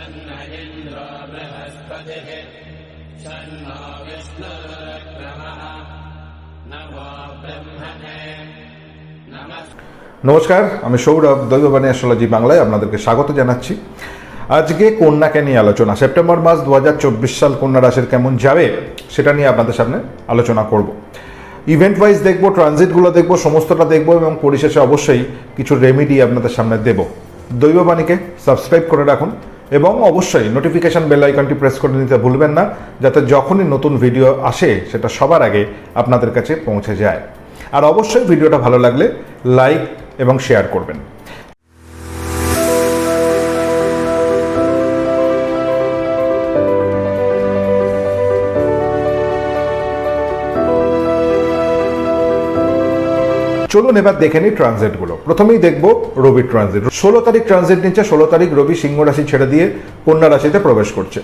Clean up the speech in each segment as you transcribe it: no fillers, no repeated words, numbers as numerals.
तन्न इन्द्रो बृहस्पतिः शन्नो विष्णुरुक्रमः नमो ब्रह्मणे नमः। নমস্কার, আমি সৌরভ, দৈববাণী অ্যাস্ট্রোলজি বাংলায় আপনাদেরকে স্বাগত জানাচ্ছি। আজকে কন্যাকে নিয়ে আলোচনা। সেপ্টেম্বর মাস 2024 সাল কন্যা রাশির কেমন যাবে সেটা নিয়ে আপনাদের সামনে আলোচনা করব। ইভেন্ট ওয়াইজ দেখব, ট্রানজিটগুলো দেখব, সমস্তটা দেখব এবং পরিশেষে অবশ্যই কিছু রেমেডি আপনাদের সামনে দেব। দৈববাণীকে সাবস্ক্রাইব করে রাখুন এবং অবশ্যই নোটিফিকেশান বেল আইকনটি প্রেস করে নিতে ভুলবেন না, যাতে যখনই নতুন ভিডিও আসে সেটা সবার আগে আপনাদের কাছে পৌঁছে যায়। আর অবশ্যই ভিডিওটা ভালো লাগলে লাইক এবং শেয়ার করবেন। চলুন এবার দেখে নিই ট্রানজিটগুলো। প্রথমেই দেখব রবির ট্রানজিট। 16 তারিখ ট্রানজিট নিচ্ছে। 16 তারিখ রবি সিংহ রাশি ছেড়ে দিয়ে কন্যা রাশিতে প্রবেশ করছে।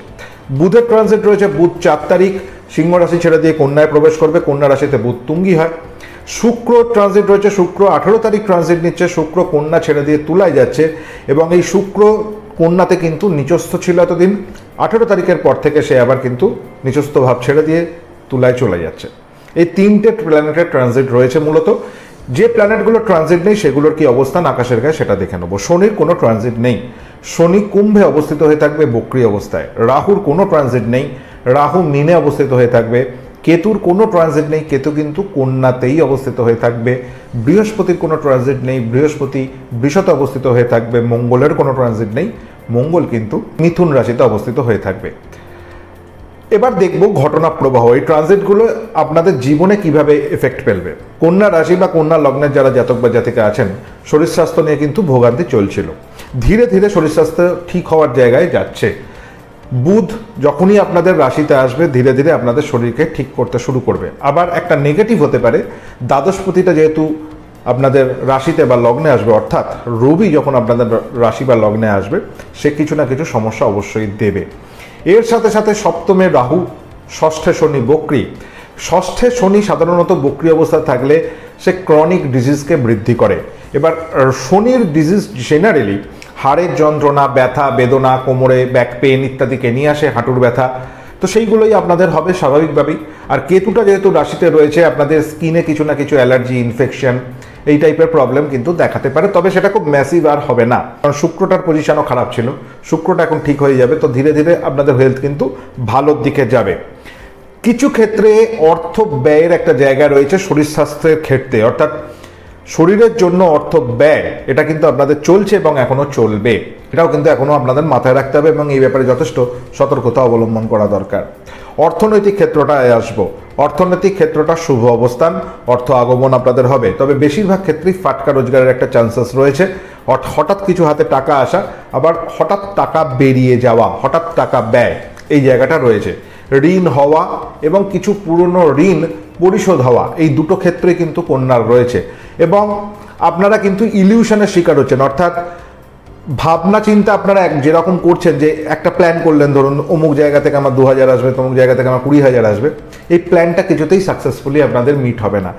বুধের ট্রানজিট রয়েছে। বুধ 4 তারিখ সিংহ রাশি ছেড়ে দিয়ে কন্যায় প্রবেশ করবে। কন্যা রাশিতে বুধ তুঙ্গি হয়। শুক্র ট্রানজিট রয়েছে। শুক্র 18 তারিখ ট্রানজিট নিচ্ছে। শুক্র কন্যা ছেড়ে দিয়ে তুলায় যাচ্ছে এবং এই শুক্র কন্যাতে কিন্তু নিচস্থ ছিল এতদিন। 18 তারিখের পর থেকে সে আবার কিন্তু নিচস্থ ভাব ছেড়ে দিয়ে তুলায় চলে যাচ্ছে। এই তিনটে প্ল্যানেটের ট্রানজিট রয়েছে। মূলত যে প্ল্যানেটগুলো ট্রানজিট নেই সেগুলোর কি অবস্থান আকাশের গায়ে সেটা দেখে নেব। শনির কোনো ট্রানজিট নেই। শনি কুম্ভে অবস্থিত হয়ে থাকবে বক্রী অবস্থায়। রাহুর কোনো ট্রানজিট নেই। রাহু মীনে অবস্থিত হয়ে থাকবে। কেতুর কোনো ট্রানজিট নেই। কেতু কিন্তু কন্যাতেই অবস্থিত হয়ে থাকবে। বৃহস্পতির কোনো ট্রানজিট নেই। বৃহস্পতি বৃষতে অবস্থিত হয়ে থাকবে। মঙ্গলের কোনো ট্রানজিট নেই। মঙ্গল কিন্তু মিথুন রাশিতে অবস্থিত হয়ে থাকবে। এবার দেখব ঘটনা প্রবাহ। এই ট্রানজিটগুলো আপনাদের জীবনে কিভাবে এফেক্ট ফেলবে। কন্যা রাশি বা কন্যা লগ্নের যারা জাতক বা জাতিকা আছেন, শরীর স্বাস্থ্য নিয়ে কিন্তু ভোগান্তি চলছিল। ধীরে ধীরে শরীর স্বাস্থ্য ঠিক হওয়ার জায়গায় যাচ্ছে। বুধ যখনই আপনাদের রাশিতে আসবে ধীরে ধীরে আপনাদের শরীরকে ঠিক করতে শুরু করবে। আবার একটা নেগেটিভ হতে পারে, দ্বাদশপতিটা যেহেতু আপনাদের রাশিতে বা লগ্নে আসবে, অর্থাৎ রবি যখন আপনাদের রাশি বা লগ্নে আসবে, সে কিছু না কিছু সমস্যা অবশ্যই দেবে। এর সাথে সাথে সপ্তমে রাহু, ষষ্ঠে শনি বক্রী। ষষ্ঠে শনি সাধারণত বক্রী অবস্থায় থাকলে সে ক্রনিক ডিজিজকে বৃদ্ধি করে। এবার শনির ডিজিজ জেনারেলি হাড়ের যন্ত্রণা, ব্যথা, বেদনা, কোমরে ব্যাক পেন ইত্যাদিকে নিয়ে আসে, হাঁটুর ব্যথা, তো সেইগুলোই আপনাদের হবে স্বাভাবিকভাবেই। আর কেতুটা যেহেতু রাশিতে রয়েছে, আপনাদের স্কিনে কিছু না কিছু অ্যালার্জি, ইনফেকশন এই টাইপের প্রবলেম কিন্তু দেখাতে পারে, তবে সেটা খুব ম্যাসিভ আর হবে না, কারণ শুক্রটার পজিশনও খারাপ ছিল। শুক্রটা এখন ঠিক হয়ে যাবে, তো ধীরে ধীরে আপনাদের হেলথ কিন্তু ভালোর দিকে যাবে। কিছু ক্ষেত্রে অর্থ ব্যয়ের একটা জায়গা রয়েছে শরীর স্বাস্থ্যের ক্ষেত্রে, অর্থাৎ শরীরের জন্য অর্থ ব্যয় এটা কিন্তু আপনাদের চলছে এবং এখনও চলবে। এটাও কিন্তু এখনও আপনাদের মাথায় রাখতে হবে এবং এই ব্যাপারে যথেষ্ট সতর্কতা অবলম্বন করা দরকার। অর্থনৈতিক ক্ষেত্রটায় আসবো। অর্থনৈতিক ক্ষেত্রটা শুভ অবস্থান, অর্থ আগমন আপনাদের হবে, তবে বেশিরভাগ ক্ষেত্রেই ফাটকা রোজগারের একটা চান্সেস রয়েছে। হঠাৎ কিছু হাতে টাকা আসা, আবার হঠাৎ টাকা বেরিয়ে যাওয়া, হঠাৎ টাকা ব্যয়, এই জায়গাটা রয়েছে। ঋণ হওয়া এবং কিছু পুরনো ঋণ পরিশোধ হওয়া, এই দুটো ক্ষেত্রে কিন্তু কন্যার রয়েছে। এবং আপনারা কিন্তু ইলিউশনের শিকার হচ্ছেন, অর্থাৎ ভাবনা চিন্তা আপনারা যেরকম করছেন, যে একটা প্ল্যান করলেন, ধরুন অমুক জায়গা থেকে আমার 2000 আসবে, তমুক জায়গা থেকে আমার 20,000 আসবে, এই প্ল্যানটা কিছুতেই সাকসেসফুলি আপনাদের মিট হবে না।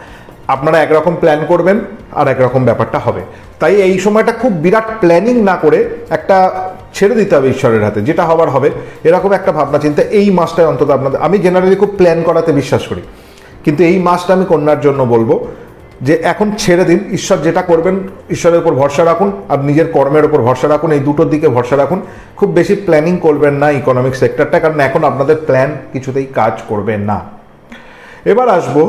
আপনারা একরকম প্ল্যান করবেন আর একরকম ব্যাপারটা হবে। তাই এই সময়টা খুব বিরাট প্ল্যানিং না করে একটা ছেড়ে দিতে হবে ঈশ্বরের হাতে, যেটা হবার হবে, এরকম একটা ভাবনা চিন্তা এই মাসটায় অন্তত আপনাদের। আমি জেনারেলি খুব প্ল্যান করাতে বিশ্বাস করি, কিন্তু এই মাসটা আমি কন্যার জন্য বলবো যে এখন ছেড়ে দিন। ঈশ্বর যেটা করবেন ঈশ্বরের উপর ভরসা রাখুন আর নিজের কর্মের উপর ভরসা রাখুন, এই দুটোর দিকে ভরসা রাখুন। খুব বেশি প্ল্যানিং করবেন না ইকোনমিক সেক্টরটা, কারণ এখন আপনাদের প্ল্যান কিছুতেই কাজ করবে না। এবার আসবো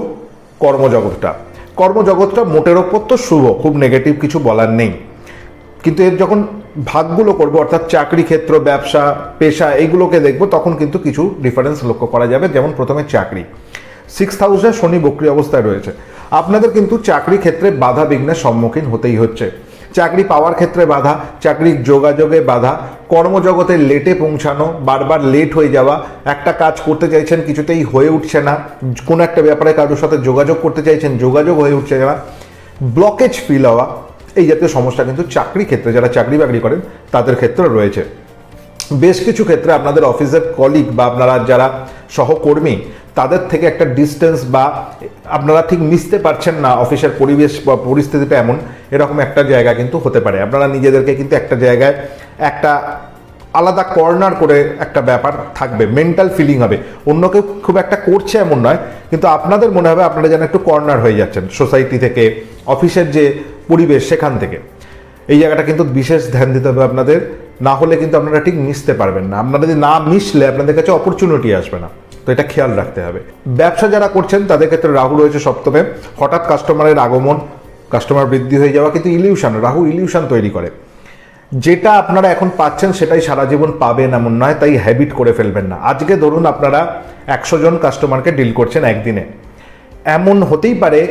কর্মজগৎটা। কর্মজগৎটা মোটের ওপর তো শুভ, খুব নেগেটিভ কিছু বলার নেই, কিন্তু এর যখন ভাগগুলো করবো, অর্থাৎ চাকরি ক্ষেত্র, ব্যবসা, পেশা, এইগুলোকে দেখবো, তখন কিন্তু কিছু ডিফারেন্স লক্ষ্য করা যাবে। যেমন প্রথমে চাকরি। 6th হাউসে শনি বক্রী অবস্থায় রয়েছে। আপনাদের কিন্তু চাকরি ক্ষেত্রে বাধা বিঘ্নের সম্মুখীন হতেই হচ্ছে। চাকরি পাওয়ার ক্ষেত্রে বাধা, চাকরির যোগাযোগে বাধা, কর্মজগতে লেটে পৌঁছানো, বারবার লেট হয়ে যাওয়া, একটা কাজ করতে চাইছেন কিছুতেই হয়ে উঠছে না, কোনো একটা ব্যাপারে কারোর সাথে যোগাযোগ করতে চাইছেন, যোগাযোগ হয়ে উঠছে না, ব্লকেজ ফিল হওয়া, এই জাতীয় সমস্যা কিন্তু চাকরি ক্ষেত্রে, যারা চাকরি বাকরি করেন তাদের ক্ষেত্রে রয়েছে। বেশ কিছু ক্ষেত্রে আপনাদের অফিসের কলিগ বা আপনারা যারা সহকর্মী, তাদের থেকে একটা ডিস্টেন্স বা আপনারা ঠিক মিশতে পারছেন না, অফিসের পরিবেশ বা পরিস্থিতিটা এমন, এরকম একটা জায়গা কিন্তু হতে পারে। আপনারা নিজেদেরকে কিন্তু একটা জায়গায় একটা আলাদা কর্নার করে একটা ব্যাপার থাকবে, মেন্টাল ফিলিং হবে। অন্য কেউ খুব একটা করছে এমন নয়, কিন্তু আপনাদের মনে হবে আপনারা যেন একটু কর্নার হয়ে যাচ্ছেন সোসাইটি থেকে, অফিসের যে পরিবেশ সেখান থেকে। এই জায়গাটা কিন্তু বিশেষ ধ্যান দিতে হবে আপনাদের, না হলে কিন্তু আপনারা ঠিক মিশতে পারবেন না। আপনারা যদি না মিশলে আপনাদের কাছে অপরচুনিটি আসবে না, তো এটা খেয়াল রাখতে হবে। ব্যবসা যারা করছেন তাদের ক্ষেত্রে রাহু রয়েছে সপ্তমে, হঠাৎ কাস্টমারের আগমন, কাস্টমার বৃদ্ধি হয়ে যাওয়া, কিন্তু ইলিউশন, রাহু ইলিউশন তৈরি করে। যেটা আপনারা এখন পাচ্ছেন সেটাই সারা জীবন পাবেন এমন নয়, তাই হ্যাবিট করে ফেলবেন না। আজকে ধরুন আপনারা 100 জন কাস্টমারকে ডিল করছেন একদিনে, এমন হতেই পারে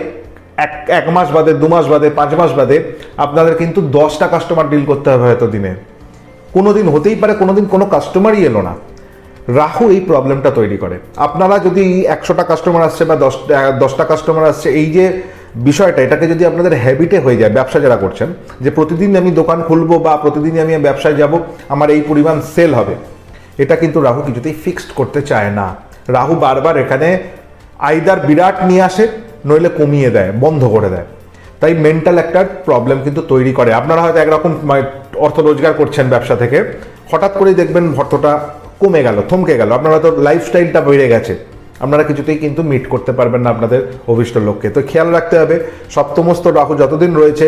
এক মাস বাদে, 2 মাস বাদে, 5 মাস বাদে আপনাদের কিন্তু 10টা কাস্টমার ডিল করতে হবে হয়তো দিনে। কোনোদিন হতেই পারে কোনোদিন কোনো কাস্টমারই এলো না। রাহু এই প্রবলেমটা তৈরি করে। আপনারা যদি 100টা কাস্টমার আসছে বা 10টা কাস্টমার আসছে, এই যে বিষয়টা, এটাকে যদি আপনাদের হ্যাবিটে হয়ে যায়, ব্যবসা যারা করছেন, যে প্রতিদিন আমি দোকান খুলবো বা প্রতিদিন আমি ব্যবসায় যাব, আমার এই পরিমাণ সেল হবে, এটা কিন্তু রাহু কিছুতেই ফিক্সড করতে চায় না। রাহু বারবার এখানে আইদার বিরাট নিয়ে আসে, নইলে কমিয়ে দেয়, বন্ধ করে দেয়। তাই মেন্টাল একটা প্রবলেম কিন্তু তৈরি করে। আপনারা হয়তো একরকম অর্থ রোজগার করছেন ব্যবসা থেকে, হঠাৎ করেই দেখবেন অর্থটা কমে গেল, থমকে গেল, আপনারা তো লাইফস্টাইলটা বেড়ে গেছে, আপনারা কিছুতেই কিন্তু মিট করতে পারবেন না আপনাদের অভিষ্ট লক্ষ্যে। তো খেয়াল রাখতে হবে, সপ্তমস্ত রাহু যতদিন রয়েছে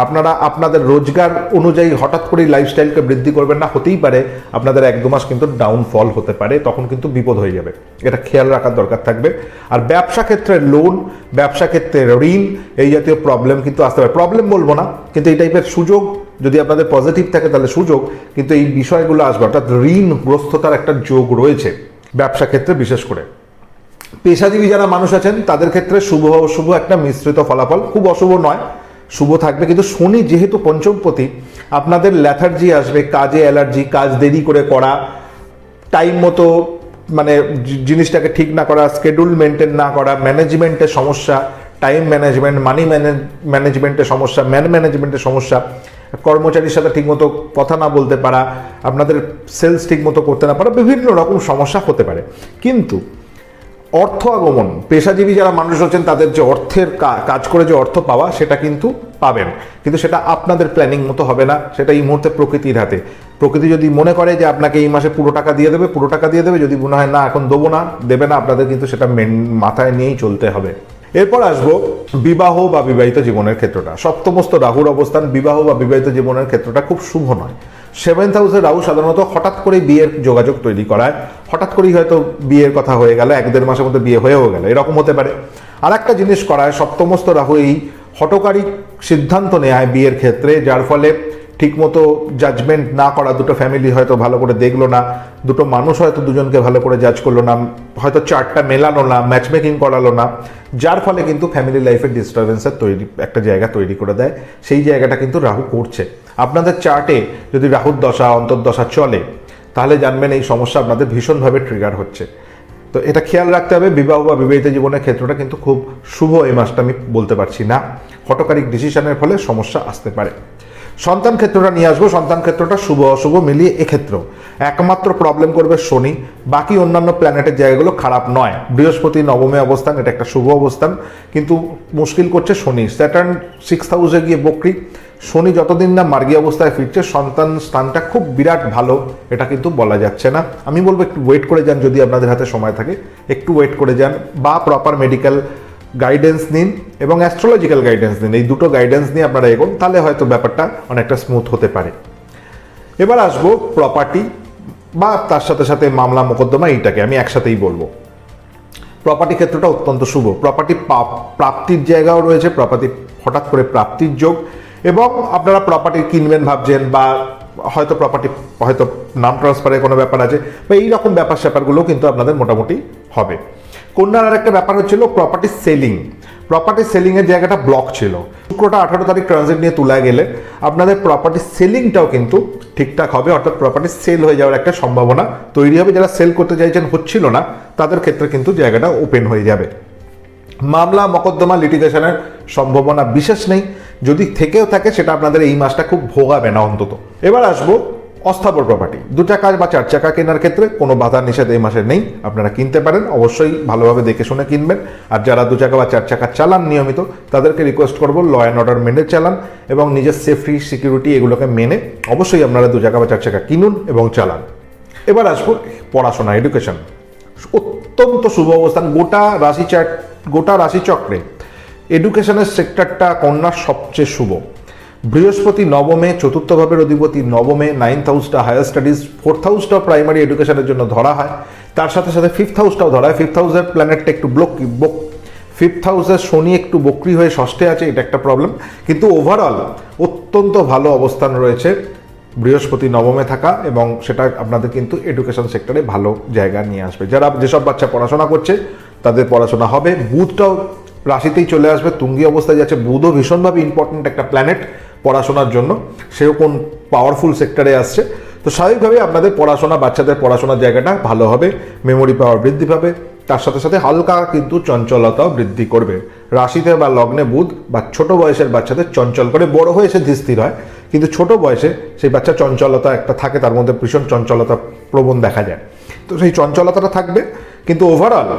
আপনারা আপনাদের রোজগার অনুযায়ী হঠাৎ করেই লাইফস্টাইলকে বৃদ্ধি করবেন না। হতেই পারে আপনাদের 1-2 মাস কিন্তু ডাউনফল হতে পারে, তখন কিন্তু বিপদ হয়ে যাবে, এটা খেয়াল রাখার দরকার থাকবে। আর ব্যবসা ক্ষেত্রে লোন, ব্যবসা ক্ষেত্রে ঋণ, এই জাতীয় প্রবলেম কিন্তু আসতে পারে। প্রবলেম বলবো না, কিন্তু এই টাইপের সুযোগ যদি আপনাদের পজিটিভ থাকে তাহলে সুযোগ, কিন্তু এই বিষয়গুলো আসবে, অর্থাৎ ঋণগ্রস্ততার একটা যোগ রয়েছে ব্যবসা ক্ষেত্রে বিশেষ করে। পেশাজীবী যারা মানুষ আছেন তাদের ক্ষেত্রে শুভ অশুভ একটা মিশ্রিত ফলাফল, খুব অশুভ নয়, শুভ থাকবে। কিন্তু শনি যেহেতু পঞ্চমপতি, আপনাদের ল্যাথার্জি আসবে, কাজে অ্যালার্জি, কাজ দেরি করে করা, টাইম মতো মানে জিনিসটাকে ঠিক না করা, স্কেডিউল মেনটেন না করা, ম্যানেজমেন্টের সমস্যা, টাইম ম্যানেজমেন্ট, মানি ম্যানেজমেন্টের সমস্যা, ম্যানেজমেন্টের সমস্যা, কর্মচারীর সাথে ঠিকমতো কথা না বলতে পারা, আপনাদের সেলস ঠিকমতো করতে না পারা, বিভিন্ন রকম সমস্যা হতে পারে। কিন্তু অর্থ আগমন, পেশাজীবী যারা মানুষ আছেন তাদের যে অর্থের কাজ করে যে অর্থ পাওয়া, সেটা কিন্তু পাবেন, কিন্তু সেটা আপনাদের প্ল্যানিং মতো হবে না, সেটা এই মুহূর্তে প্রকৃতির হাতে। প্রকৃতি যদি মনে করে যে আপনাকে এই মাসে পুরো টাকা দিয়ে দেবে, পুরো টাকা দিয়ে দেবে, যদি মনে হয় না এখন দেবো না, দেবে না, আপনাদের কিন্তু সেটা মাথায় নিয়েই চলতে হবে। এরপর আসবো বিবাহ বা বিবাহিত জীবনের ক্ষেত্রটা। সপ্তমস্ত রাহুর অবস্থান বিবাহ বা বিবাহিত জীবনের ক্ষেত্রটা খুব শুভ নয়। 7th হাউসে রাহু সাধারণত হঠাৎ করে বিয়ের যোগাযোগ তৈরি করায়, হঠাৎ করেই হয়তো বিয়ের কথা হয়ে গেল, 1-1.5 মাসের মধ্যে বিয়ে হয়েও গেল, এরকম হতে পারে। আর একটা জিনিস করায়, সপ্তমস্ত রাহু এই হঠকারী সিদ্ধান্ত নেয় বিয়ের ক্ষেত্রে, যার ফলে ঠিকমতো জাজমেন্ট না করা, দুটো ফ্যামিলি হয়তো ভালো করে দেখলো না, দুটো মানুষ হয়তো দুজনকে ভালো করে জাজ করলো না, হয়তো চার্টটা মেলানো না, ম্যাচমেকিং করালো না, যার ফলে কিন্তু ফ্যামিলি লাইফের ডিস্টারবেন্সের একটা জায়গা তৈরি করে দেয়। সেই জায়গাটা কিন্তু রাহু করছে। আপনাদের চার্টে যদি রাহুর দশা, অন্তর্দশা চলে, তাহলে জানবেন এই সমস্যা আপনাদের ভীষণভাবে ট্রিগার হচ্ছে। তো এটা খেয়াল রাখতে হবে। বিবাহ বা বিবাহিত জীবনের ক্ষেত্রটা কিন্তু খুব শুভ এই মাসটা আমি বলতে পারছি না, হঠকারী ডিসিশনের ফলে সমস্যা আসতে পারে। সন্তান ক্ষেত্রটা নিয়ে আসবো। সন্তান ক্ষেত্রটা শুভ অশুভ মিলিয়ে এক্ষেত্রেও একমাত্র প্রবলেম করবে শনি, বাকি অন্যান্য প্ল্যানেটের জায়গাগুলো খারাপ নয়। বৃহস্পতি নবমে অবস্থান, এটা একটা শুভ অবস্থান, কিন্তু মুশকিল করছে শনি। স্যাটার্ন 6th হাউসে গিয়ে বক্রী, শনি যতদিন না মার্গী অবস্থায় ফিরছে, সন্তান স্থানটা খুব বিরাট ভালো এটা কিন্তু বলা যাচ্ছে না। আমি বলবো একটু ওয়েট করে যান, যদি আপনাদের হাতে সময় থাকে একটু ওয়েট করে যান, বা প্রপার মেডিকেল গাইডেন্স নিন এবং অ্যাস্ট্রোলজিক্যাল গাইডেন্স নিন। এই দুটো গাইডেন্স নিয়ে আপনারা এগোন, তাহলে হয়তো ব্যাপারটা অনেকটা স্মুথ হতে পারে। এবার আসবো প্রপার্টি বা তার সাথে সাথে মামলা মোকদ্দমা, এইটাকে আমি একসাথেই বলবো। প্রপার্টি ক্ষেত্রটা অত্যন্ত শুভ। প্রপার্টি প্রাপ্তির জায়গাও রয়েছে, প্রপার্টি হঠাৎ করে প্রাপ্তির যোগ, এবং আপনারা প্রপার্টি কিনবেন ভাবছেন, বা হয়তো প্রপার্টি হয়তো নাম ট্রান্সফারের কোনো ব্যাপার আছে, বা এইরকম ব্যাপার স্যাপারগুলো কিন্তু আপনাদের মোটামুটি হবে। কন্যার আর একটা ব্যাপার হচ্ছিল প্রপার্টি সেলিং। প্রপার্টি সেলিংয়ের জায়গাটা ব্লক ছিল। শুক্রটা 18 তারিখ ট্রানজিট নিয়ে তুলা গেলে আপনাদের প্রপার্টি সেলিংটাও কিন্তু ঠিকঠাক হবে, অর্থাৎ প্রপার্টি সেল হয়ে যাওয়ার একটা সম্ভাবনা তৈরি হবে। যারা সেল করতে চাইছেন হচ্ছিল না, তাদের ক্ষেত্রে কিন্তু জায়গাটা ওপেন হয়ে যাবে। মামলা মকদ্দমা লিটিগেশনের সম্ভাবনা বিশেষ নেই, যদি থেকেও থাকে সেটা আপনাদের এই মাসটা খুব ভোগাবে না অন্তত। এবার আসবো অস্থাবর প্রপার্টি 2 চাকা বা 4 চাকা কেনার ক্ষেত্রে কোনো বাধা নিষেধ এই মাসে নেই, আপনারা কিনতে পারেন, অবশ্যই ভালোভাবে দেখে শুনে কিনবেন। আর যারা 2 চাকা বা 4 চাকা চালান নিয়মিত তাদেরকে রিকোয়েস্ট করব ল অ্যান্ড অর্ডার মেনে চালান এবং নিজের সেফটি সিকিউরিটি এগুলোকে মেনে অবশ্যই আপনারা 2 চাকা বা 4 চাকা কিনুন এবং চালান। এবার আসবো পড়াশোনা, এডুকেশন। অত্যন্ত শুভ অবস্থান গোটা রাশিচক্রে এডুকেশনের সেক্টরটা কন্যার সবচেয়ে শুভ। বৃহস্পতি নবমে, চতুর্থ ভাবের অধিপতি নবমে, 9th হাউসটা হায়ার স্টাডিজ, 4th হাউসটাও প্রাইমারি এডুকেশনের জন্য ধরা হয়, তার সাথে সাথে 5th হাউসটাও ধরা হয়। 5th হাউসের প্ল্যানেটটা একটু 5th হাউসের শনি একটু বক্রি হয়ে ষষ্ঠে আছে, এটা একটা প্রবলেম, কিন্তু ওভারঅল অত্যন্ত ভালো অবস্থান রয়েছে বৃহস্পতি নবমে থাকা, এবং সেটা আপনাদের কিন্তু এডুকেশন সেক্টরে ভালো জায়গা নিয়ে আসবে। যেসব বাচ্চা পড়াশোনা করছে তাদের পড়াশোনা হবে। বুধটাও রাশিতেই চলে আসবে, তুঙ্গি অবস্থায় যাচ্ছে। বুধও ভীষণভাবে ইম্পর্টেন্ট একটা প্ল্যানেট পড়াশোনার জন্য, সেও কোন পাওয়ারফুল সেক্টরে আসছে। তো স্বাভাবিকভাবেই আপনাদের পড়াশোনা, বাচ্চাদের পড়াশোনার জায়গাটা ভালো হবে, মেমোরি পাওয়ার বৃদ্ধি পাবে, তার সাথে সাথে হালকা কিন্তু চঞ্চলতাও বৃদ্ধি করবে। রাশিতে বা লগ্নে বুধ বা ছোট বয়সের বাচ্চাদের চঞ্চল করে, বড় হয়ে সে ধীর হয়, কিন্তু ছোট বয়সে সেই বাচ্চা চঞ্চলতা একটা থাকে, তার মধ্যে ভীষণ চঞ্চলতা প্রবণ দেখা যায়। তো সেই চঞ্চলতাটা থাকবে, কিন্তু ওভারঅল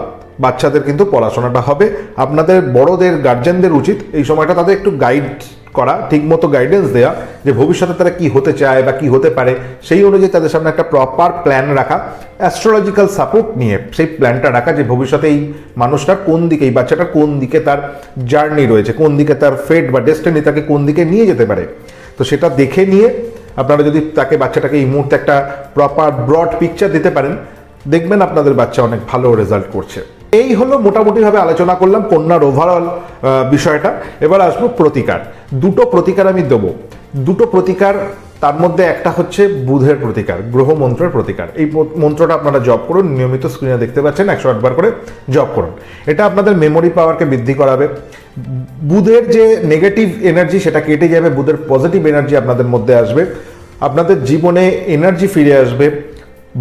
বাচ্চাদের কিন্তু পড়াশোনাটা হবে। আপনাদের বড়দের গার্জেনদের উচিত এই সময়টা তাদের একটু গাইড করা, ঠিকমতো গাইডেন্স দেওয়া, যে ভবিষ্যতে তারা কি হতে চায় বা কি হতে পারে, সেই অনুযায়ী তাদের সামনে একটা প্রপার প্ল্যান রাখা, অ্যাস্ট্রোলজিক্যাল সাপোর্ট নিয়ে সেই প্ল্যানটা রাখা, যে ভবিষ্যতে এই মানুষটার কোন দিকে, এই বাচ্চাটার কোন দিকে তার জার্নি রয়েছে, কোন দিকে তার ফেট বা ডেস্টিনি তাকে কোন দিকে নিয়ে যেতে পারে। তো সেটা দেখে নিয়ে আপনারা যদি বাচ্চাটাকে এই মুহূর্তে একটা প্রপার ব্রড পিকচার দিতে পারেন, দেখবেন আপনাদের বাচ্চা অনেক ভালো রেজাল্ট করছে। এই হলো মোটামুটিভাবে আলোচনা করলাম কন্যার ওভারঅল বিষয়টা। এবার আসবো প্রতিকার। 2টো প্রতিকার আমি দেবো। 2টো প্রতিকার, তার মধ্যে একটা হচ্ছে বুধের প্রতিকার, গ্রহ মন্ত্রের প্রতিকার। এই মন্ত্রটা আপনারা জপ করুন, নিয়মিত স্ক্রিনে দেখতে পাচ্ছেন, 108 বার করে জপ করুন। এটা আপনাদের মেমোরি পাওয়ারকে বৃদ্ধি করাবে, বুধের যে নেগেটিভ এনার্জি সেটা কেটে যাবে, বুধের পজিটিভ এনার্জি আপনাদের মধ্যে আসবে, আপনাদের জীবনে এনার্জি ফিরে আসবে,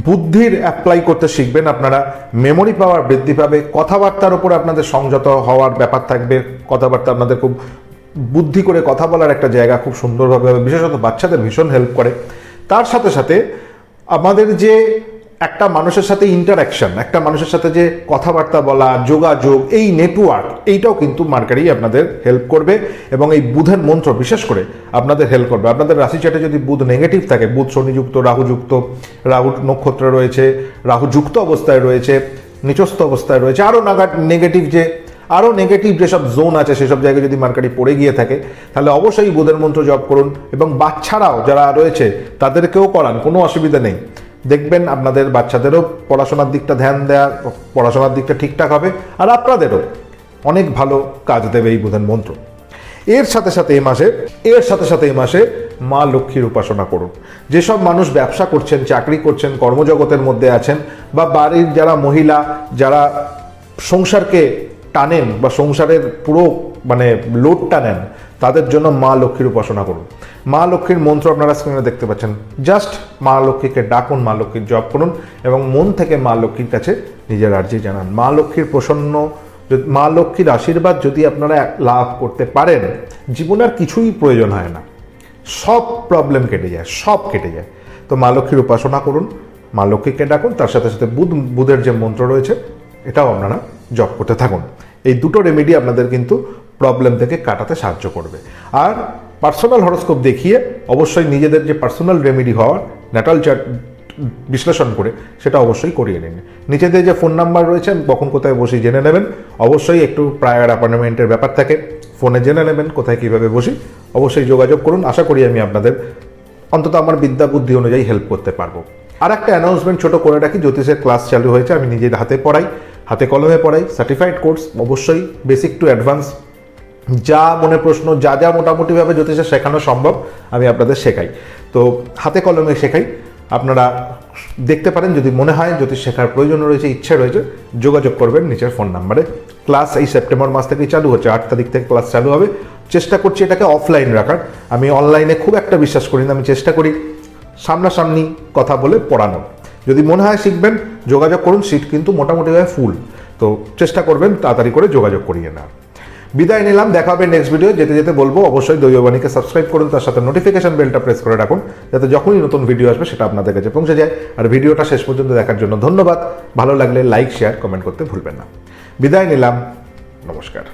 বুদ্ধির অ্যাপ্লাই করতে শিখবেন আপনারা, মেমোরি পাওয়ার বৃদ্ধি পাবে, কথাবার্তার উপর আপনাদের সংযত হওয়ার ব্যাপার থাকবে, কথাবার্তা আপনাদের খুব বুদ্ধি করে কথা বলার একটা জায়গা খুব সুন্দরভাবে হবে, বিশেষত বাচ্চাদের ভীষণ হেল্প করে। তার সাথে সাথে আমাদের যে একটা মানুষের সাথে ইন্টারাকশন, একটা মানুষের সাথে যে কথাবার্তা বলা, যোগাযোগ, এই নেটওয়ার্ক, এইটাও কিন্তু মার্কারি আপনাদের হেল্প করবে, এবং এই বুধের মন্ত্র বিশেষ করে আপনাদের হেল্প করবে। আপনাদের রাশি চার্টে যদি বুধ নেগেটিভ থাকে, বুধ শনিযুক্ত, রাহুযুক্ত, রাহু নক্ষত্রে রয়েছে, রাহু যুক্ত অবস্থায় রয়েছে, নিচস্থ অবস্থায় রয়েছে, আরও নেগেটিভ যেসব জোন আছে সেসব জায়গায় যদি মার্কারি পড়ে গিয়ে থাকে, তাহলে অবশ্যই বুধের মন্ত্র জপ করুন, এবং বাচ্চারাও যারা রয়েছে তাদেরকেও করান, কোনো অসুবিধা নেই। দেখবেন আপনাদের বাচ্চাদেরও পড়াশোনার দিকটা ধ্যান দেওয়া, পড়াশোনার দিকটা ঠিকঠাক হবে, আর আপনাদেরও অনেক ভালো কাজ দেবে এই বুধের মন্ত্র। এর সাথে সাথে এই মাসে মা লক্ষ্মীর উপাসনা করুন। যেসব মানুষ ব্যবসা করছেন, চাকরি করছেন, কর্মজগতের মধ্যে আছেন, বা বাড়ির যারা মহিলা, যারা সংসারকে টানেন বা সংসারের পুরো লোডটা নেন, তাদের জন্য মা লক্ষ্মীর উপাসনা করুন। মা লক্ষ্মীর মন্ত্র আপনারা স্ক্রিনে দেখতে পাচ্ছেন, জাস্ট মা লক্ষ্মীকে ডাকুন, মা লক্ষ্মীর জপ করুন, এবং মন থেকে মা লক্ষ্মীর কাছে নিজের আর্জি জানান। মা লক্ষ্মীর আশীর্বাদ যদি আপনারা লাভ করতে পারেন, জীবনে আর কিছুই প্রয়োজন হয় না, সব প্রবলেম কেটে যায়। তো মা লক্ষ্মীর উপাসনা করুন, মা লক্ষ্মীকে ডাকুন, তার সাথে সাথে বুধের যে মন্ত্র রয়েছে এটাও আপনারা জপ করতে থাকুন। এই 2টো রেমেডি আপনাদের কিন্তু প্রবলেম থেকে কাটাতে সাহায্য করবে। আর পার্সোনাল হরোস্কোপ দেখিয়ে অবশ্যই নিজেদের যে পার্সোনাল রেমেডি হওয়ার ন্যাটাল চার্ট বিশ্লেষণ করে সেটা অবশ্যই করিয়ে নিন। নিচেদের যে ফোন নাম্বার রয়েছে, কখন কোথায় বসে জেনে নেবেন, অবশ্যই একটু প্রায়র অ্যাপয়েন্টমেন্টের ব্যাপার থাকে, ফোনে জেনে নেবেন কোথায় কীভাবে বসি, অবশ্যই যোগাযোগ করুন। আশা করি আমি আপনাদের অন্তত আমার বিদ্যা বুদ্ধি অনুযায়ী হেল্প করতে পারবো। আর একটা অ্যানাউন্সমেন্ট ছোট করে রাখি, জ্যোতিষের ক্লাস চালু হয়েছে, আমি নিজের হাতে কলমে পড়াই, সার্টিফাইড কোর্স, অবশ্যই বেসিক টু অ্যাডভান্স, যা মনে প্রশ্ন, যা মোটামুটিভাবে জ্যোতিষে শেখানো সম্ভব আমি আপনাদের শেখাই। তো হাতে কলমে শেখাই, আপনারা দেখতে পারেন। যদি মনে হয় জ্যোতিষ শেখার প্রয়োজন রয়েছে, ইচ্ছে রয়েছে, যোগাযোগ করবেন নিচের ফোন নাম্বারে। ক্লাস এই সেপ্টেম্বর মাস থেকেই চালু হচ্ছে, 8 তারিখ থেকে ক্লাস চালু হবে। চেষ্টা করছি এটাকে অফলাইন রাখার, আমি অনলাইনে খুব একটা বিশ্বাস করি না, আমি চেষ্টা করি সামনাসামনি কথা বলে পড়ানো। যদি মনে হয় শিখবেন, যোগাযোগ করুন, সিট কিন্তু মোটামুটিভাবে ফুল, তো চেষ্টা করবেন তাড়াতাড়ি করে যোগাযোগ করিয়ে না। বিদায় নিলাম, দেখা হবে নেক্সট ভিডিও। যেতে যেতে বলবো অবশ্যই দৈববাণীকে সাবস্ক্রাইব করুন, তার সাথে নোটিফিকেশন বেলটা প্রেস করে রাখুন, যাতে যখনই নতুন ভিডিও আসবে সেটা আপনাদের কাছে পৌঁছে যায়। আর ভিডিওটা শেষ পর্যন্ত দেখার জন্য ধন্যবাদ। ভালো লাগলে লাইক, শেয়ার, কমেন্ট করতে ভুলবেন না। বিদায় নিলাম, নমস্কার।